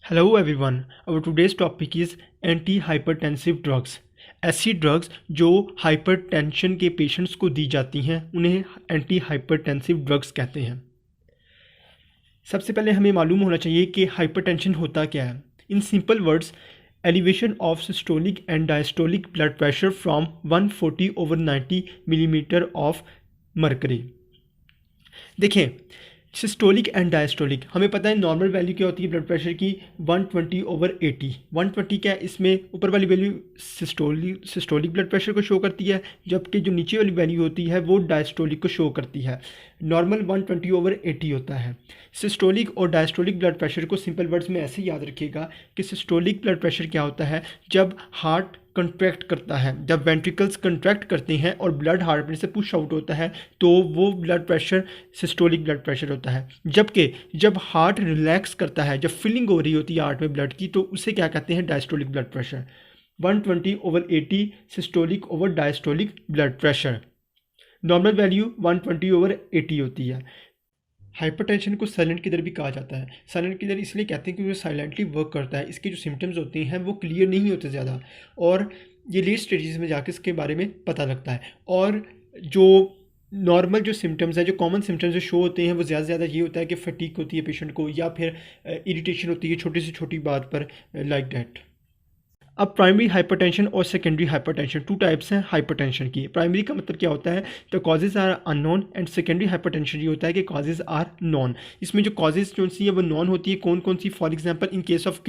Hello everyone. Our today's topic is anti-hypertensive drugs. ऐसी drugs जो hypertension के patients को दी जाती हैं उन्हें एंटी-हाइपरटेंसिव ड्रग्स कहते हैं। सबसे पहले हमें मालूम होना चाहिए कि हाइपरटेंशन होता क्या है। In simple words, elevation of systolic and diastolic blood pressure from 140/90 millimetre of mercury. देखें, सिस्टोलिक एंड डायस्टोलिक हमें पता है नॉर्मल वैल्यू क्या होती है ब्लड प्रेशर की 120/80। 120 क्या है, इसमें ऊपर वाली वैल्यू सिस्टोलिक ब्लड प्रेशर को शो करती है, जबकि जो नीचे वाली वैल्यू होती है वो डायस्टोलिक को शो करती है। नॉर्मल 120/80 होता है। सिस्टोलिक और डायस्टोलिक ब्लड प्रेशर को सिंपल वर्ड्स में ऐसे याद रखिएगा कि सिस्टोलिक ब्लड प्रेशर क्या होता है, जब हार्ट कंट्रैक्ट करता है, जब वेंट्रिकल्स कंट्रैक्ट करते हैं और ब्लड हार्ट में से पुश आउट होता है तो वो blood pressure systolic blood pressure होता है। जबकि जब हार्ट रिलैक्स करता है, जब फिलिंग हो रही होती है हार्ट में ब्लड की, तो उसे क्या कहते हैं, diastolic blood pressure. 120/80 systolic over diastolic blood pressure. Normal value 120/80 होती है। हाइपरटेंशन को साइलेंट किलर भी कहा जाता है। साइलेंट किलर इसलिए कहते हैं क्योंकि वो साइलेंटली वर्क करता है। इसके जो सिम्टम्स होते हैं वो क्लियर नहीं होते ज़्यादा, और ये लेट स्टेजेस में जाके इसके बारे में पता लगता है। और जो नॉर्मल जो सिम्टम्स है, जो कॉमन सिम्टम्स जो शो होते हैं, वो ज़्यादा से ज़्यादा ये होता है कि फटीक होती है पेशेंट को, या फिर इरिटेशन होती है छोटी से छोटी बात पर, लाइक दैट। अब प्राइमरी हाइपरटेंशन और सेकेंडरी हाइपरटेंशन, टू टाइप्स हैं हाइपरटेंशन की। प्राइमरी का मतलब क्या होता है, the causes are unknown, and secondary hypertension ये होता है कि कॉजेज आर नॉन। इसमें जो कॉजेज जो सी है वो नॉन होती है। कौन कौन सी, for example in case of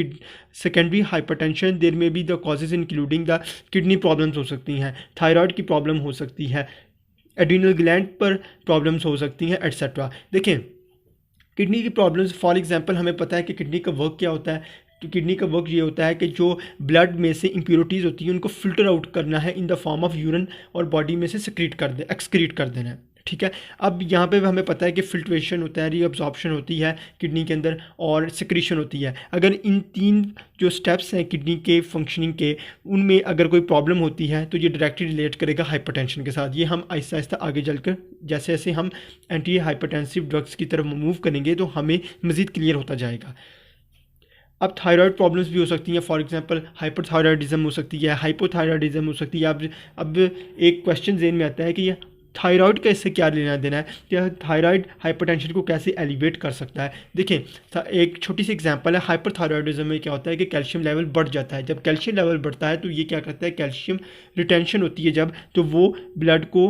secondary hypertension there may be the causes including the kidney problems हो सकती हैं, थायराइड की प्रॉब्लम हो सकती है, एड्रीनल ग्लैंड पर प्रॉब्लम्स हो सकती हैं, एट्सेट्रा। देखें, किडनी की प्रॉब्लम्स, फॉर एग्जांपल हमें पता है कि किडनी का वर्क क्या होता है। तो किडनी का वर्क ये होता है कि जो ब्लड में से इम्प्योरिटीज़ होती हैं उनको फिल्टर आउट करना है in the form of urine, और बॉडी में से एक्सक्रीट कर देना है। ठीक है, अब यहाँ पे हमें पता है कि फिल्ट्रेशन होता है, रीअब्जॉर्प्शन होती है किडनी के अंदर, और सिक्रीशन होती है। अगर इन तीन जो स्टेप्स हैं किडनी के फंक्शनिंग के, उनमें अगर कोई प्रॉब्लम होती है तो ये डायरेक्टली रिलेट करेगा हाइपरटेंशन के साथ। ये हम आहिस्ता आहिस्ता आगे चलकर जैसे जैसे हम एंटी हाइपरटेंसिव ड्रग्स की तरफ मूव करेंगे तो हमें मज़ीद क्लियर होता जाएगा। अब थायराइड प्रॉब्लम्स भी हो सकती हैं, फॉर एग्जांपल हाइपरथायराइडिज्म हो सकती है, हाइपोथायराइडिज्म हो सकती है। अब एक क्वेश्चन ज़हन में आता है कि ये थायराइड का इससे क्या लेना देना है, या थायराइड हाइपरटेंशन को कैसे एलिवेट कर सकता है। देखिए, एक छोटी सी एग्जांपल है। हाइपरथायराइडिज्म में क्या होता है कि कैल्शियम लेवल बढ़ जाता है। जब कैल्शियम लेवल बढ़ता है तो ये क्या करता है, कैल्शियम रिटेंशन होती है जब, तो वो ब्लड को,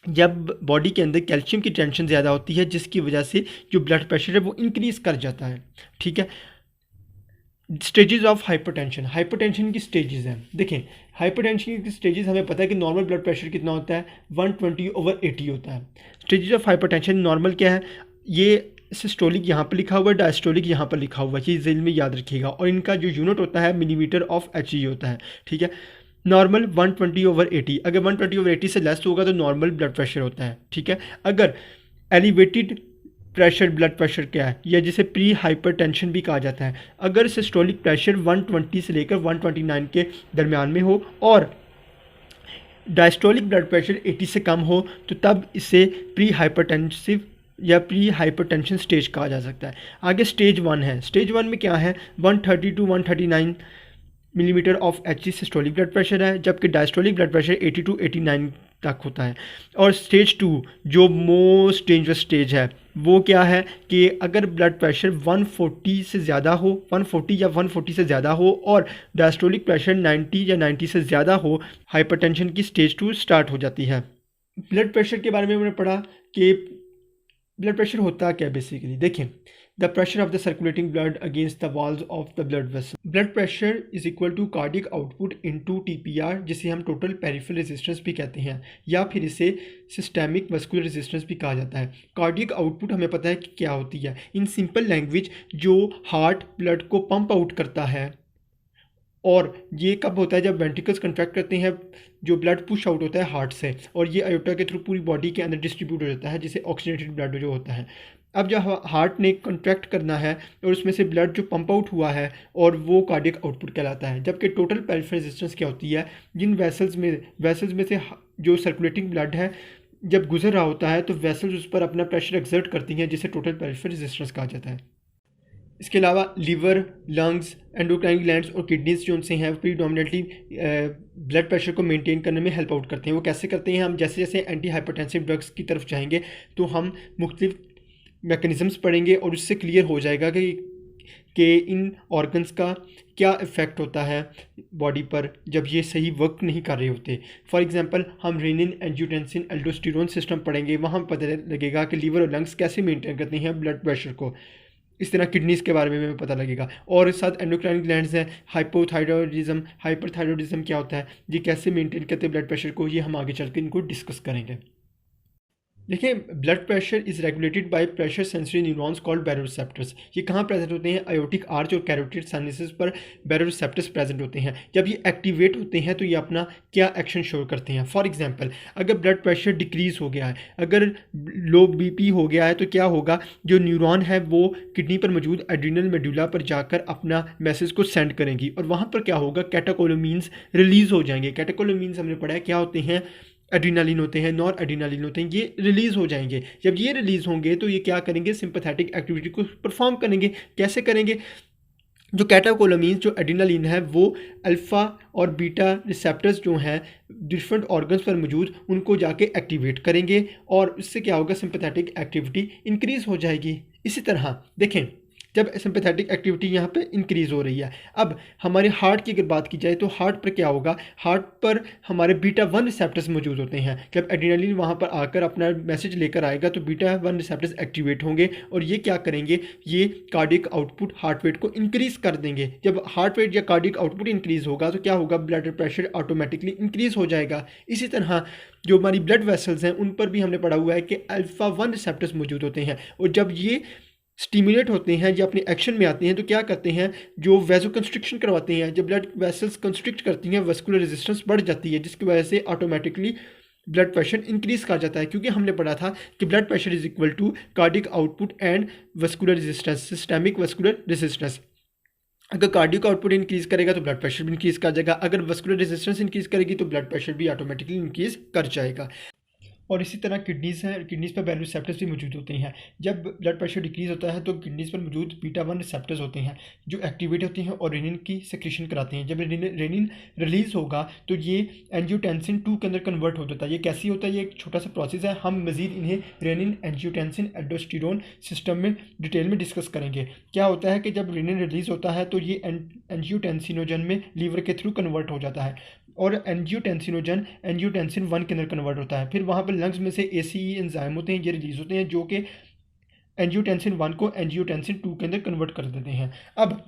जब बॉडी के अंदर कैल्शियम की टेंशन ज़्यादा होती है जिसकी वजह से जो ब्लड प्रेशर है वो इंक्रीज़ कर जाता है। ठीक है, स्टेजेस ऑफ हाइपरटेंशन, हाइपरटेंशन की स्टेजेस हैं। देखें, हाइपरटेंशन की स्टेजेस हमें पता है कि नॉर्मल ब्लड प्रेशर कितना होता है, 120/80 होता है। स्टेजेस ऑफ हाइपरटेंशन नॉर्मल क्या है, ये सिस्टोलिक यहाँ पर लिखा हुआ है, डायस्टोलिक यहाँ पर लिखा हुआ है, ये ज़हन में याद रखिएगा। और इनका जो यूनिट होता है मिलीमीटर ऑफ एच होता है। ठीक है, नॉर्मल 120/80, अगर 120/80 से लेस होगा तो नॉर्मल ब्लड प्रेशर होता है। ठीक है, अगर एलिवेटेड प्रेशर, ब्लड प्रेशर क्या है, या जिसे प्री हाइपरटेंशन भी कहा जाता है, अगर सिस्टोलिक प्रेशर 120 से लेकर 129 के दरमियान में हो और डायस्टोलिक ब्लड प्रेशर 80 से कम हो तो तब इसे प्री हाइपरटेंसिव या प्री हाइपरटेंशन स्टेज कहा जा सकता है। आगे स्टेज 1 है। स्टेज 1 में क्या है, 130 to 139 millimetre of H systolic blood pressure है, जबकि डायस्टोलिक ब्लड प्रेशर 80 to 89 तक होता है। और स्टेज 2 जो मोस्ट डेंजरस स्टेज है वो क्या है कि अगर ब्लड प्रेशर 140 से ज़्यादा हो, 140 या 140 से ज़्यादा हो, और डायस्टोलिक प्रेशर 90 या 90 से ज़्यादा हो, हाइपरटेंशन की स्टेज 2 स्टार्ट हो जाती है। ब्लड प्रेशर के बारे में हमने पढ़ा कि ब्लड प्रेशर होता क्या बेसिकली। देखें, the pressure of the circulating blood against the walls of the blood vessel. Blood pressure is equal to cardiac output into TPR, जिसे हम टोटल पेरिफेरल रेजिस्टेंस भी कहते हैं, या फिर इसे सिस्टेमिक मस्कुलर रेजिस्टेंस भी कहा जाता है। कार्डियक आउटपुट हमें पता है कि क्या होती है। इन सिंपल लैंग्वेज, जो हार्ट ब्लड को पंप आउट करता है, और ये कब होता है, जब वेंट्रिकल्स कंट्रैक्ट करते हैं, जो ब्लड पुश आउट होता है हार्ट से, और ये आयोटा के थ्रू पूरी बॉडी के अंदर डिस्ट्रीब्यूट हो जाता है, जिसे ऑक्सीजनेटेड ब्लड जो होता है। अब जब हार्ट ने कंट्रैक्ट करना है और उसमें से ब्लड जो पंप आउट हुआ है, और वो कार्डियक आउटपुट कहलाता है। जबकि टोटल पेरिफेरल रेजिस्टेंस क्या होती है, जिन वेसल्स में से जो सर्कुलेटिंग ब्लड है जब गुजर रहा होता है तो वेसल्स उस पर अपना प्रेशर एक्सर्ट करती हैं, जिसे टोटल पेरिफेरल रेजिस्टेंस कहा जाता है। इसके अलावा लीवर, लंग्स, एंडोक्राइन ग्लैंड्स और किडनीज जो उनसे हैं प्रीडोमिनेटली ब्लड प्रेशर को मेंटेन करने में हेल्प आउट करते हैं। वो कैसे करते हैं? हम जैसे जैसे एंटी हाइपरटेंसिव ड्रग्स की तरफ जाएंगे तो हम मुख्तलिफ मैकेनिज़म्स पढ़ेंगे और उससे क्लियर हो जाएगा कि इन ऑर्गन्स का क्या इफ़ेक्ट होता है बॉडी पर जब ये सही वर्क नहीं कर रहे होते। फॉर एग्जांपल हम रेनिन, एंजियोटेंसिन, एल्डोस्टेरोन सिस्टम पढ़ेंगे, वहाँ पता लगेगा कि लीवर और लंग्स कैसे मेंटेन करते हैं ब्लड प्रेशर को। इस तरह किडनीज़ के बारे में हमें पता लगेगा। और साथ एंडोक्राइन ग्लैंड्स हैं, हाइपोथायरॉयडिज्म, हाइपरथायरॉयडिज्म क्या होता है, ये कैसे मेंटेन करते हैं ब्लड प्रेशर को, ये हम आगे चल के इनको डिस्कस करेंगे। देखिए, blood pressure is regulated by pressure sensory neurons called baroreceptors. ये कहाँ प्रेजेंट होते हैं? आयोटिक आर्च और कैरोटिड साइनसेस पर बैरोरिसेप्टर्स प्रेजेंट होते हैं। जब ये एक्टिवेट होते हैं तो ये अपना क्या एक्शन शो करते हैं। फॉर एग्जांपल, अगर ब्लड प्रेशर डिक्रीज़ हो गया है, अगर लो बीपी हो गया है, तो क्या होगा? जो न्यूरॉन है वो किडनी पर मौजूद एड्रिनल मेडुला पर जाकर अपना मैसेज को सेंड करेंगी और वहाँ पर क्या होगा? कैटेकोलोमीन्स रिलीज़ हो जाएंगे। कैटेकोलोमीन्स हमने पढ़ा है क्या होते हैं? एड्रीनालिन होते हैं, नॉर एड्रीनालिन होते हैं, ये रिलीज़ हो जाएंगे। जब ये रिलीज़ होंगे तो ये क्या करेंगे? सिंपैथेटिक एक्टिविटी को परफॉर्म करेंगे। कैसे करेंगे? जो कैटाकोलोमीन्स, जो एड्रीनालिन है, वो अल्फ़ा और बीटा रिसेप्टर्स जो हैं डिफरेंट ऑर्गन्स पर मौजूद, उनको जाके एक्टिवेट करेंगे और इससे क्या होगा? सिंपैथेटिक एक्टिविटी इंक्रीज़ हो जाएगी। इसी तरह देखें, जब सिंपैथेटिक एक्टिविटी यहाँ पे इंक्रीज़ हो रही है, अब हमारे हार्ट की अगर बात की जाए तो हार्ट पर क्या होगा? हार्ट पर हमारे बीटा 1 रिसेप्टर्स मौजूद होते हैं। जब एड्रेनालिन वहाँ पर आकर अपना मैसेज लेकर आएगा तो बीटा 1 रिसेप्टर्स एक्टिवेट होंगे और ये क्या करेंगे? ये कार्डियक आउटपुट, हार्ट रेट को इंक्रीज़ कर देंगे। जब हार्ट रेट या कार्डियक आउटपुट इंक्रीज़ होगा तो क्या होगा? ब्लड प्रेशर ऑटोमेटिकली इंक्रीज़ हो जाएगा। इसी तरह जो हमारी ब्लड वेसल्स हैं उन पर भी हमने पढ़ा हुआ है कि अल्फ़ा 1 रिसेप्टर्स मौजूद होते हैं और जब ये स्टिमुलेट होते हैं या अपने एक्शन में आते हैं तो क्या करते हैं? जो वेजो कंस्ट्रिक्शन करवाते हैं। जब ब्लड वेसल्स कंस्ट्रिक्ट करती हैं, वस्कुलर रेजिस्टेंस बढ़ जाती है, जिसकी वजह से ऑटोमेटिकली ब्लड प्रेशर इंक्रीज कर जाता है। क्योंकि हमने पढ़ा था कि blood pressure is equal to cardiac output and vascular resistance, systemic vascular resistance. अगर कार्डिक आउटपुट इंक्रीज करेगा तो ब्लड प्रेशर भी इंक्रीज कर जाएगा, अगर वस्कुलर रेजिस्टेंस इंक्रीज करेगी तो ब्लड प्रेशर भी ऑटोमेटिकली इंक्रीज कर जाएगा। और इसी तरह किडनीज़ हैं, किडनीज़ पर बैरोरिसेप्टर्स भी मौजूद होते हैं। जब ब्लड प्रेशर डिक्रीज़ होता है तो किडनीज़ पर मौजूद बीटा 1 रिसेप्टर्स होते हैं जो एक्टिवेट होते हैं और रेनिन की सेक्रेशन कराते हैं। जब रेनिन रिलीज़ होगा तो ये एंजियोटेंसिन 2 के अंदर कन्वर्ट हो जाता है। ये कैसे होता है? ये एक छोटा सा प्रोसेस है, हम मज़ीद इन्हें रेनिन, एंजियोटेंसिन, एल्डोस्टेरोन सिस्टम में डिटेल में डिस्कस करेंगे। क्या होता है कि जब रेनिन रिलीज़ होता है तो ये एंजियोटेंसिनोजन में लीवर के थ्रू कन्वर्ट हो जाता है और एंजियोटेंसिनोजन एंजियोटेंसिन 1 के अंदर कन्वर्ट होता है। फिर वहाँ पर लंग्स में से ACE एंजाइम होते हैं, ये रिलीज होते हैं जो कि एंजियोटेंसिन 1 को एंजियोटेंसिन 2 के अंदर कन्वर्ट कर देते हैं। अब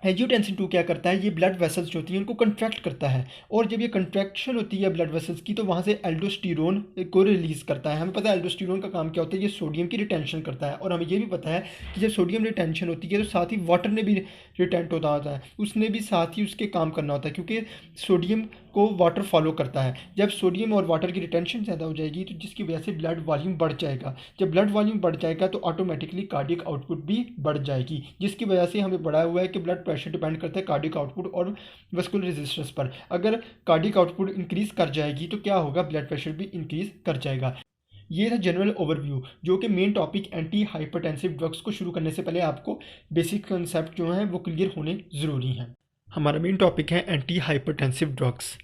एंजियोटेंसिन 2 क्या करता है? ये ब्लड वेसल्स जो होती हैं उनको कंट्रैक्ट करता है और जब ये कंट्रैक्शन होती है ब्लड वेसल्स की तो वहाँ से एल्डोस्टेरोन को रिलीज़ करता है। हमें पता है एल्डोस्टेरोन का काम क्या होता है? ये सोडियम की रिटेंशन करता है और हमें ये भी पता है कि जब सोडियम रिटेंशन होती है तो साथ ही वाटर ने भी रिटेंट होता है, उसने भी साथ ही उसके काम करना होता है क्योंकि सोडियम को वाटर फॉलो करता है। जब सोडियम और वाटर की रिटेंशन ज़्यादा हो जाएगी तो जिसकी वजह से ब्लड वॉल्यूम बढ़ जाएगा। जब ब्लड वॉल्यूम बढ़ जाएगा तो ऑटोमेटिकली कार्डियक आउटपुट भी बढ़ जाएगी, जिसकी वजह से हमें पढ़ा हुआ है कि ब्लड प्रेशर डिपेंड करता है कार्डियक आउटपुट और वस्कुलर रेजिस्टेंस पर। अगर कार्डियक आउटपुट इंक्रीज कर जाएगी तो क्या होगा? ब्लड प्रेशर भी इंक्रीज कर जाएगा। ये था जनरल ओवरव्यू जो कि main topic anti hypertensive drugs को शुरू करने से पहले आपको बेसिक कंसेप्ट जो हैं वो क्लियर होने ज़रूरी हैं। हमारा मेन टॉपिक है एंटी हाइपरटेंसिव ड्रग्स।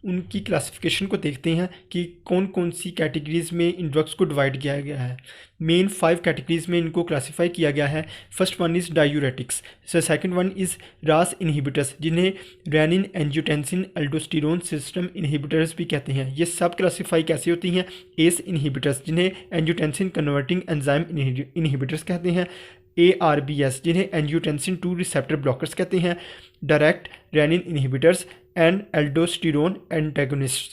उनकी क्लासिफिकेशन को देखते हैं कि कौन कौन सी कैटेगरीज़ में इन ड्रग्स को डिवाइड किया गया है। मेन 5 कैटेगरीज़ में इनको क्लासीफाई किया गया है। First one is diuretics, second one is RAS inhibitors जिन्हें renin, angiotensin, aldosterone system inhibitors भी कहते हैं। ये सब क्लासीफाई कैसे होती हैं? एस इनहिबिटर्स जिन्हें एंजियोटेंसिन कन्वर्टिंग एंजाइम इनहिबिटर्स कहते हैं। ARBS जिन्हें एंजियोटेंसिन 2 रिसेप्टर ब्लॉकर्स कहते हैं। Direct renin inhibitors and aldosterone antagonists.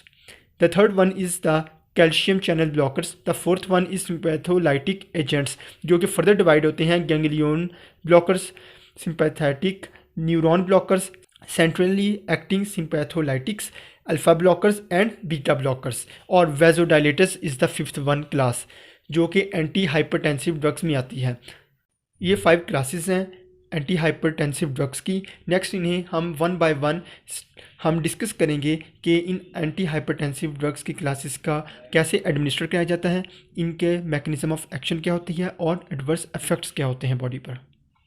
The third one is the calcium channel blockers. The fourth one is sympatholytic agents जो कि further divide होते हैं ganglion blockers, sympathetic neuron blockers, centrally acting sympatholytics, alpha blockers and beta blockers. और vasodilators is the fifth one class जो कि anti hypertensive drugs में आती है। ये 5 क्लासेस हैं एंटी हाइपरटेंसिव ड्रग्स की। नेक्स्ट इन्हें हम 1 बाय 1 हम डिस्कस करेंगे कि इन एंटी हाइपरटेंसिव ड्रग्स की क्लासेस का कैसे एडमिनिस्टर किया जाता है, इनके मैकेनिज्म ऑफ एक्शन क्या होती है और एडवर्स इफेक्ट्स क्या होते हैं बॉडी पर।